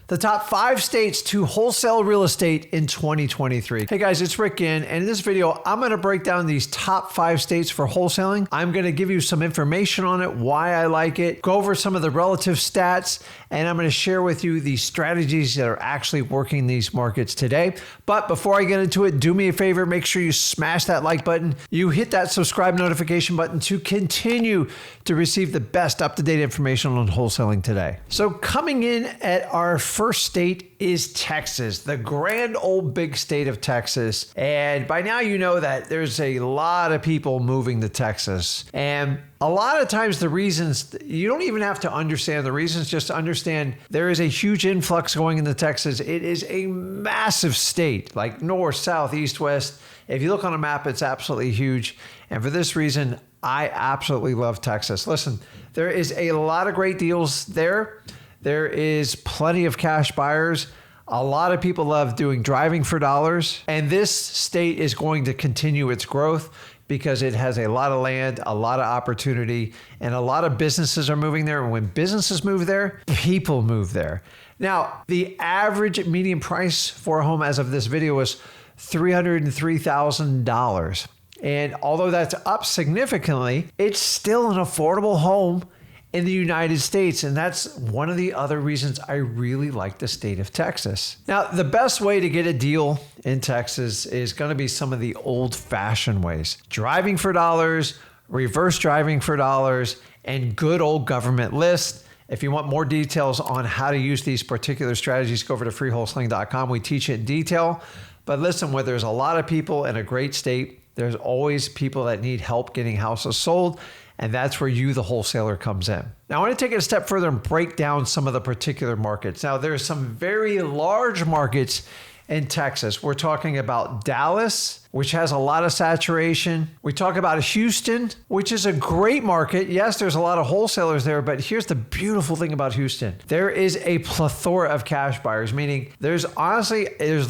The top 5 states to wholesale real estate in 2023. Hey guys, it's Rick Ginn, and in this video, I'm going to break down these top 5 states for wholesaling. I'm going to give you some information on it, why I like it, go over some of the relative stats, and I'm going to share with you the strategies that are actually working in these markets today. But before I get into it, do me a favor, make sure you smash that like button. You hit that subscribe notification button to continue to receive the best up-to-date information on wholesaling today. So coming in at our first state is Texas, the grand old big state of Texas. And by now you know that there's a lot of people moving to Texas. And a lot of times the reasons, you don't even have to understand the reasons, just understand there is a huge influx going into Texas. It is a massive state, like north, south, east, west. If you look on a map, it's absolutely huge. And for this reason, I absolutely love Texas. Listen, there is a lot of great deals there. There is plenty of cash buyers. A lot of people love doing driving for dollars. And this state is going to continue its growth because it has a lot of land, a lot of opportunity, and a lot of businesses are moving there. And when businesses move there, people move there. Now, the average median price for a home as of this video is $303,000. And although that's up significantly, it's still an affordable home in the United States. And that's one of the other reasons I really like the state of Texas. Now, the best way to get a deal in Texas is going to be some of the old-fashioned ways. Driving for dollars, reverse driving for dollars, and good old government list. If you want more details on how to use these particular strategies, go over to freewholesaling.com. We teach it in detail. But listen, where there's a lot of people in a great state, there's always people that need help getting houses sold. And that's where you, the wholesaler, comes in. Now, I want to take it a step further and break down some of the particular markets. Now, there's some very large markets in Texas. We're talking about Dallas, which has a lot of saturation. We talk about Houston, which is a great market. Yes, there's a lot of wholesalers there, but here's the beautiful thing about Houston. There is a plethora of cash buyers, meaning there's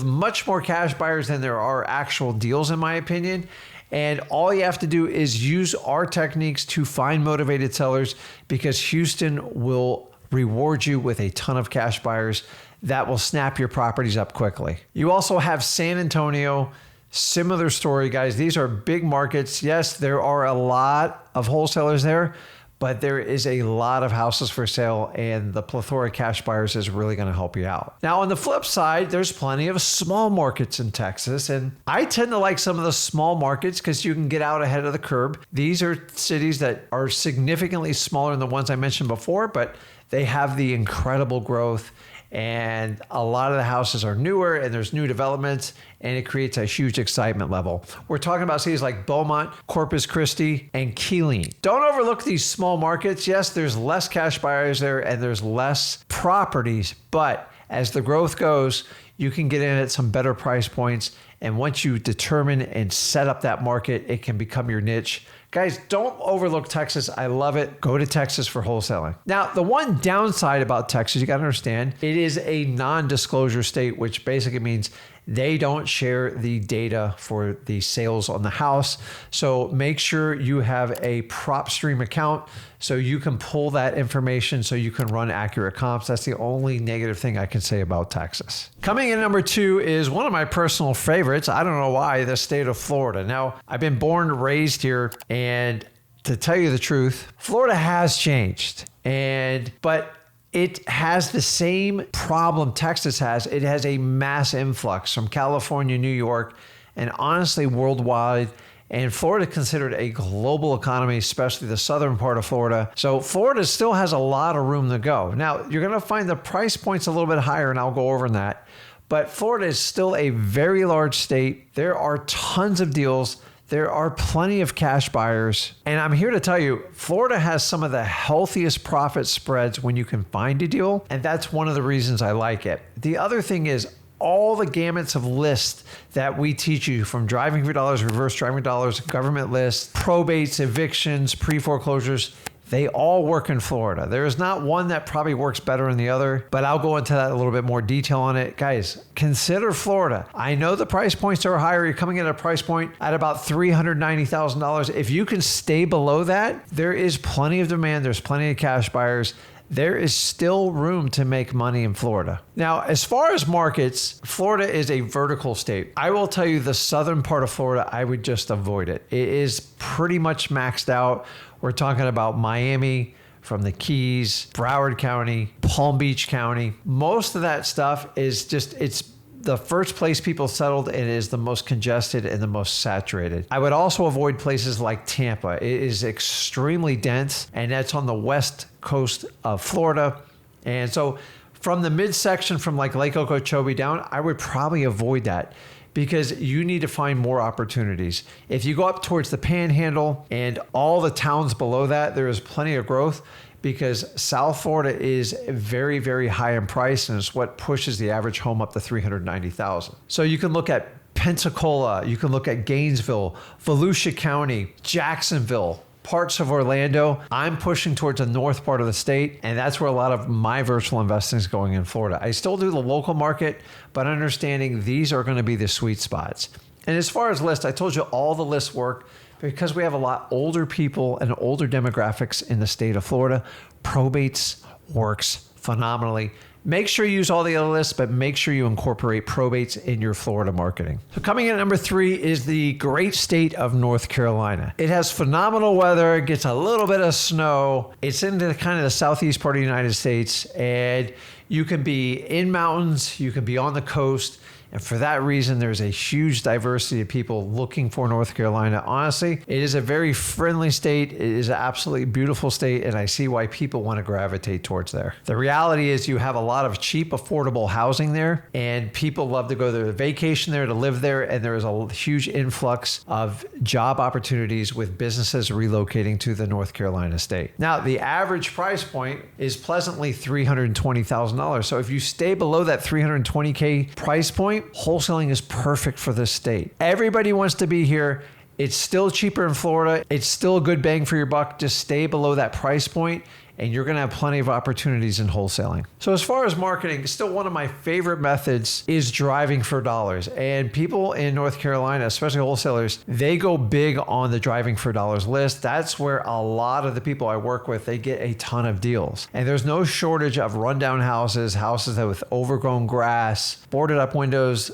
much more cash buyers than there are actual deals, in my opinion. And all you have to do is use our techniques to find motivated sellers, because Houston will reward you with a ton of cash buyers that will snap your properties up quickly. You also have San Antonio, similar story, guys. These are big markets. Yes, there are a lot of wholesalers there, but there is a lot of houses for sale, and the plethora of cash buyers is really going to help you out. Now, on the flip side, there's plenty of small markets in Texas, and I tend to like some of the small markets because you can get out ahead of the curve. These are cities that are significantly smaller than the ones I mentioned before, but they have the incredible growth, and a lot of the houses are newer, and there's new developments, and it creates a huge excitement level. We're talking about cities like Beaumont, Corpus Christi, and Keeling. Don't overlook these small markets. Yes, there's less cash buyers there, and there's less properties, but as the growth goes, you can get in at some better price points. And once you determine and set up that market, it can become your niche. Guys, don't overlook Texas. I love it. Go to Texas for wholesaling. Now, the one downside about Texas, you got to understand, it is a non-disclosure state, which basically means they don't share the data for the sales on the house. So make sure you have a prop stream account so you can pull that information so you can run accurate comps. That's the only negative thing I can say about Texas. Coming in number 2 is one of my personal favorites. I don't know why, the state of Florida. Now, I've been born and raised here, and to tell you the truth, Florida has changed. But it has the same problem Texas has. It has a mass influx from California, New York, and honestly worldwide. And Florida is considered a global economy, especially the southern part of Florida. So Florida still has a lot of room to go. Now, you're going to find the price points a little bit higher, and I'll go over that. But Florida is still a very large state. There are tons of deals. There are plenty of cash buyers. And I'm here to tell you, Florida has some of the healthiest profit spreads when you can find a deal. And that's one of the reasons I like it. The other thing is all the gamuts of lists that we teach you, from driving for dollars, reverse driving for dollars, government lists, probates, evictions, pre-foreclosures, they all work in Florida. There is not one that probably works better than the other, but I'll go into that a little bit more detail on it. Guys, consider Florida. I know the price points are higher. You're coming in at a price point at about $390,000. If you can stay below that, there is plenty of demand. There's plenty of cash buyers. there is still room to make money in Florida. Now, as far as markets, Florida is a vertical state. I will tell you the southern part of Florida, I would just avoid it. It is pretty much maxed out. We're talking about Miami, from the Keys, Broward County, Palm Beach County. Most of that stuff is just, it's the first place people settled and is the most congested and the most saturated. I would also avoid places like Tampa. It is extremely dense, and that's on the west coast of Florida. And so from the midsection from like Lake Okeechobee down, I would probably avoid that, because you need to find more opportunities. If you go up towards the Panhandle and all the towns below that, there is plenty of growth, because South Florida is very, very high in price, and it's what pushes the average home up to $390,000. So you can look at Pensacola, you can look at Gainesville, Volusia County, Jacksonville, parts of Orlando. I'm pushing towards the north part of the state, and that's where a lot of my virtual investing is going in Florida. I still do the local market, but understanding these are going to be the sweet spots. And as far as lists, I told you all the lists work because we have a lot older people and older demographics in the state of Florida. Probates works phenomenally. Make sure you use all the other lists, but make sure you incorporate probates in your Florida marketing. So coming in at number 3 is the great state of North Carolina. It has phenomenal weather. It gets a little bit of snow. It's in the kind of the southeast part of the United States, and you can be in mountains, you can be on the coast. And for that reason, there's a huge diversity of people looking for North Carolina. Honestly, it is a very friendly state. It is an absolutely beautiful state, and I see why people want to gravitate towards there. The reality is you have a lot of cheap, affordable housing there, and people love to go there to vacation there, to live there, and there is a huge influx of job opportunities with businesses relocating to the North Carolina state. Now, the average price point is pleasantly $320,000. So if you stay below that $320K price point, wholesaling is perfect for this state. Everybody wants to be here. It's still cheaper in Florida. It's still a good bang for your buck. Just stay below that price point, and you're going to have plenty of opportunities in wholesaling. So as far as marketing, still one of my favorite methods is driving for dollars. And people in North Carolina, especially wholesalers, they go big on the driving for dollars list. That's where a lot of the people I work with, they get a ton of deals. And there's no shortage of rundown houses, houses with overgrown grass, boarded up windows,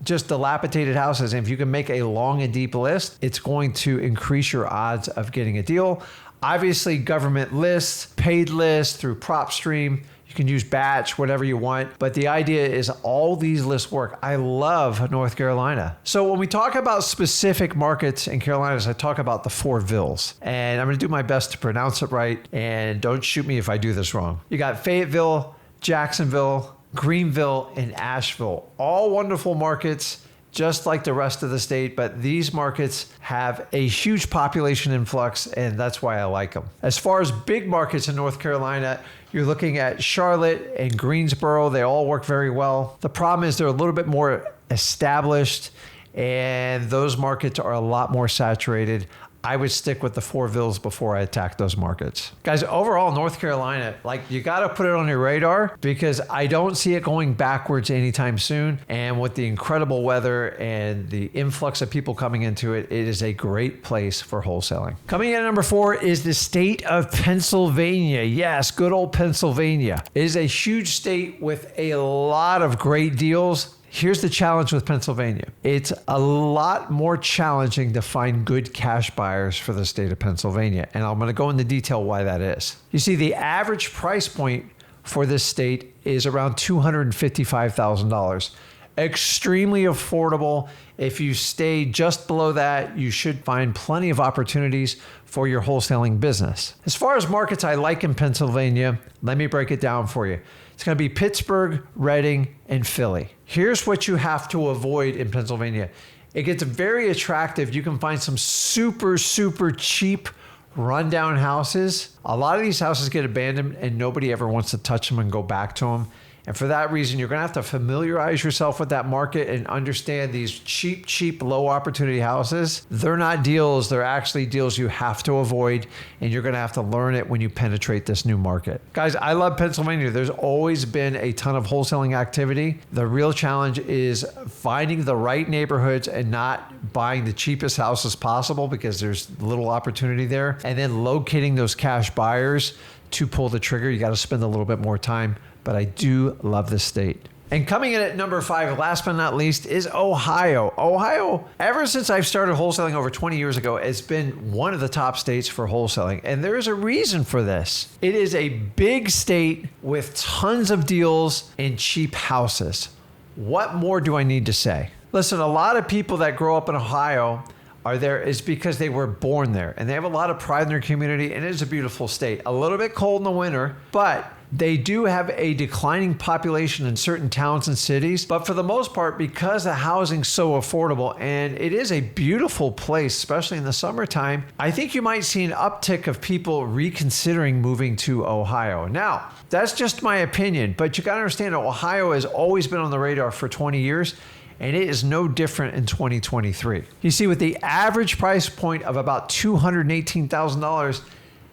just dilapidated houses. And if you can make a long and deep list, it's going to increase your odds of getting a deal. Obviously, government lists, paid lists through PropStream. You can use batch, whatever you want. But the idea is all these lists work. I love North Carolina. So when we talk about specific markets in Carolinas, I talk about the 4 Vills. And I'm going to do my best to pronounce it right. And don't shoot me if I do this wrong. You got Fayetteville, Jacksonville, Greenville, and Asheville. All wonderful markets, just like the rest of the state, but these markets have a huge population influx, and that's why I like them. As far as big markets in North Carolina, you're looking at Charlotte and Greensboro. They all work very well. The problem is they're a little bit more established, and those markets are a lot more saturated. I would stick with the 4 Vills before I attack those markets. Guys, overall, North Carolina, you got to put it on your radar, because I don't see it going backwards anytime soon. And with the incredible weather and the influx of people coming into it, it is a great place for wholesaling. Coming in at number 4 is the state of Pennsylvania. Yes, good old Pennsylvania. It is a huge state with a lot of great deals. Here's the challenge with Pennsylvania. It's a lot more challenging to find good cash buyers for the state of Pennsylvania. And I'm going to go into detail why that is. You see, the average price point for this state is around $255,000. Extremely affordable. If you stay just below that, you should find plenty of opportunities for your wholesaling business. As far as markets I like in Pennsylvania, let me break it down for you. It's going to be Pittsburgh, Reading, and Philly. Here's what you have to avoid in Pennsylvania. It gets very attractive. You can find some super, super cheap rundown houses. A lot of these houses get abandoned and nobody ever wants to touch them and go back to them. And for that reason, you're going to have to familiarize yourself with that market and understand these cheap, low opportunity houses. They're not deals. They're actually deals you have to avoid. And you're going to have to learn it when you penetrate this new market. Guys, I love Pennsylvania. There's always been a ton of wholesaling activity. The real challenge is finding the right neighborhoods and not buying the cheapest houses possible, because there's little opportunity there. And then locating those cash buyers to pull the trigger. You got to spend a little bit more time, but I do love this state. And coming in at number 5, last but not least, is Ohio. Ohio, ever since I've started wholesaling over 20 years ago, has been one of the top states for wholesaling. And there's a reason for this. It is a big state with tons of deals and cheap houses. What more do I need to say? Listen, a lot of people that grow up in Ohio are there is because they were born there, and they have a lot of pride in their community, and it is a beautiful state. A little bit cold in the winter, but they do have a declining population in certain towns and cities. But for the most part, because the housing's so affordable and it is a beautiful place, especially in the summertime, I think you might see an uptick of people reconsidering moving to Ohio. Now, that's just my opinion, but you got to understand that Ohio has always been on the radar for 20 years. And it is no different in 2023. You see, with the average price point of about $218,000,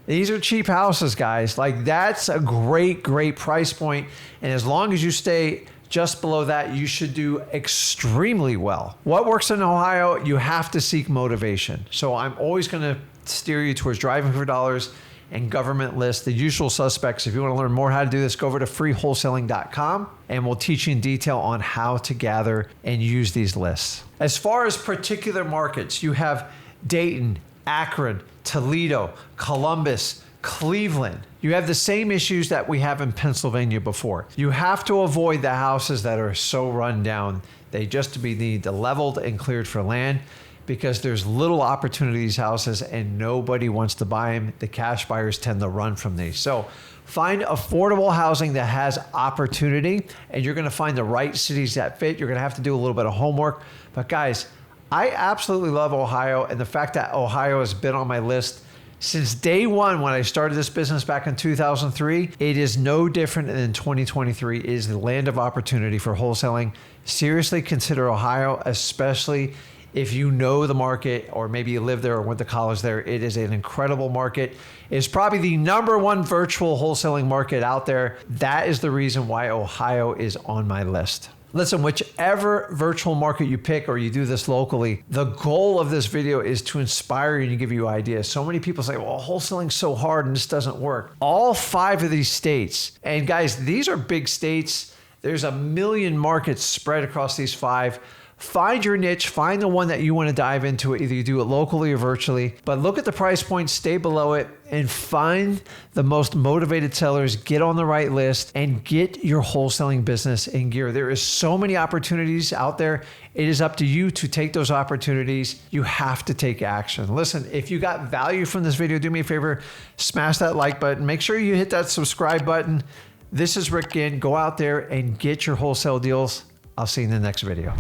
these are cheap houses, guys. Like, that's a great, great price point. And as long as you stay just below that, you should do extremely well. What works in Ohio? You have to seek motivation. So I'm always going to steer you towards driving for dollars and government lists, the usual suspects. If you want to learn more how to do this, go over to freewholesaling.com and we'll teach you in detail on how to gather and use these lists. As far as particular markets, you have Dayton, Akron, Toledo, Columbus, Cleveland. You have the same issues that we have in Pennsylvania before. You have to avoid the houses that are so run down. They just need leveled and cleared for land, because there's little opportunity in these houses and nobody wants to buy them. The cash buyers tend to run from these. So find affordable housing that has opportunity, and you're going to find the right cities that fit. You're going to have to do a little bit of homework. But guys, I absolutely love Ohio, and the fact that Ohio has been on my list since day one when I started this business back in 2003, it is no different than 2023. It is the land of opportunity for wholesaling. Seriously consider Ohio, especially if you know the market, or maybe you live there or went to college there. It is an incredible market. It's probably the #1 virtual wholesaling market out there. That is the reason why Ohio is on my list. Listen, whichever virtual market you pick or you do this locally, the goal of this video is to inspire you and give you ideas. So many people say, well, wholesaling's so hard and this doesn't work. All 5 of these states, and guys, these are big states. There's 1 million markets spread across these 5. Find your niche, find the one that you want to dive into. Either you do it locally or virtually, but look at the price point, stay below it, and find the most motivated sellers, get on the right list, and get your wholesaling business in gear. There is so many opportunities out there. It is up to you to take those opportunities. You have to take action. Listen, if you got value from this video, do me a favor, smash that like button. Make sure you hit that subscribe button. This is Rick Ginn. Go out there and get your wholesale deals. I'll see you in the next video.